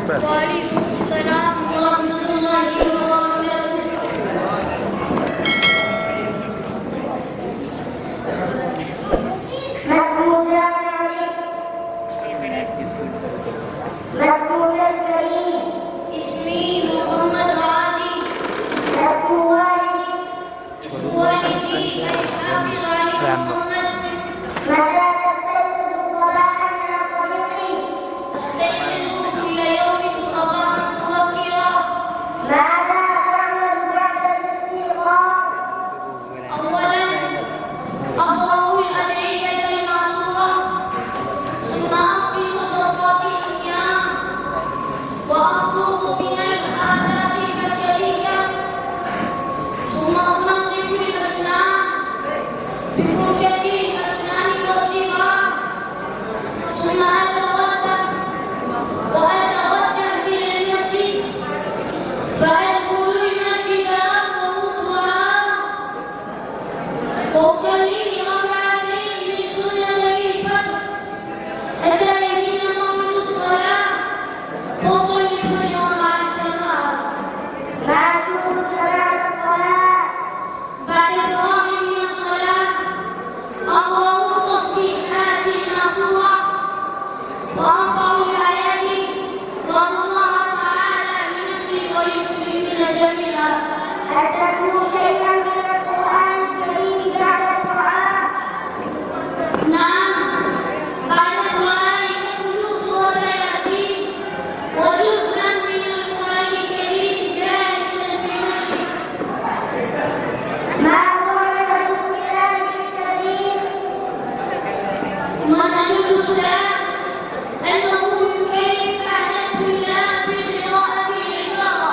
وعليكم السلام ورحمة الله وبركاته. ما اسم جامعك؟ ما اسمك الكريم؟ اسمي محمد عادي. ما اسم والدك؟ اسم والدي الحافظ علي محمد. متى تستيقظ صباحا يا صديقي؟ أستيقظ كل يوم صباحا مبكرا. ماذا تعمل بعد الاستيقاظ؟ أولا أقرأ الأدعية المعصورة، ثم أغسل ضربات المياه وأفرغ من الحاجات البشرية، ثم أنظف الأسنان بفرشة الأسنان الوسيطة، ثم أتوضأ وأتوجه إلى المسجد، فأدخل المسجد وأتوضأ وأصلي ركعتين من سنتي الفجر حتى يبين موعد الصلاة، وأصلي الفجر مع الجماعة. ما شغلك بعد الصلاة؟ بعد فراغي من الصلاة أقرأ التصبيحات المعصورة وأرفع الآيات وأدعو الله تعالى لنفسي وللمسلمين جميعا. هل تتلو شيئا من القرآن الكريم بعد الدعاء؟ نعم، بعد القرآن أتلو سورة ياسين وجزءا من القرآن الكريم جالسا في المسجد. ما هو منهج الأستاذ في التدريس؟ منهج الأستاذ أنه يكلف أهل الطلاب بقراءة العبارة،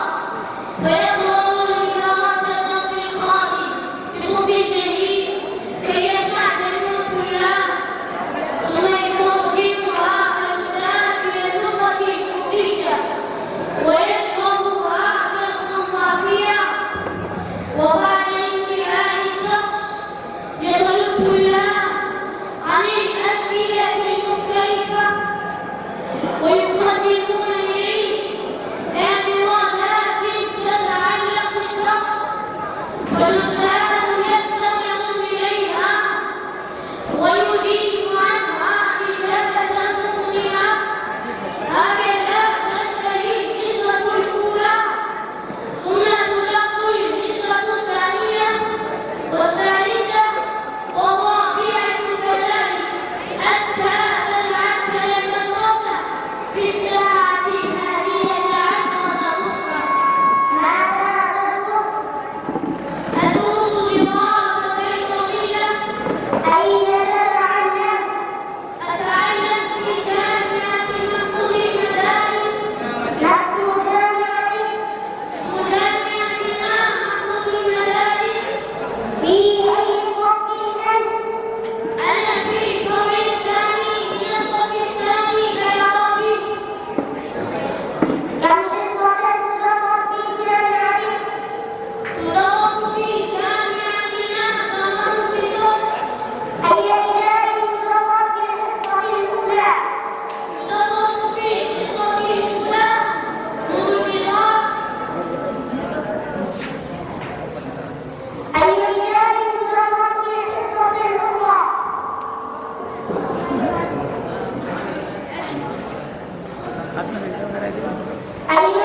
فيقرأون عبارة الدرس القادم بصوت بهيء كي يسمع جميع الطلاب، ثم يترجمها الأستاذ إلى اللغة الأمية ويشرحها شرحا وافيا. وبعد انتهاء الدرس يسأل الطلاب عن الأسئلة المختلفة ويقدمون إليه اعتراضات تتعلق بالدرس، فالأستاذ يستمع إليها ويجيب عنها إجابة مقنعة. هكذا تنتهي الحصة الأولى، ثم تدخل الحصة الثانية والثالثة والرابعة كذلك حتى تتعطل المدرسة في الساعة 11:10 ظهرا. ماذا تدرس؟ أدرس دراسة طويلة. أين تتعلم؟ أتعلم في جامعة محمود المدارس. ما اسم جامعتك؟ اسم جامعتنا محمود المدارس. في أي صف أنت؟ أنا في الفرع الثاني من الصف الثاني العربي. كم حصة تدرس في جامعتك؟ تدرس في جامعتنا 7 حصص. أي كتاب يدرس في الحصة الأولى؟ يدرس في الحصة الأولى نور البيضاء. أي كتاب يدرس في الحصة الأخرى؟ أي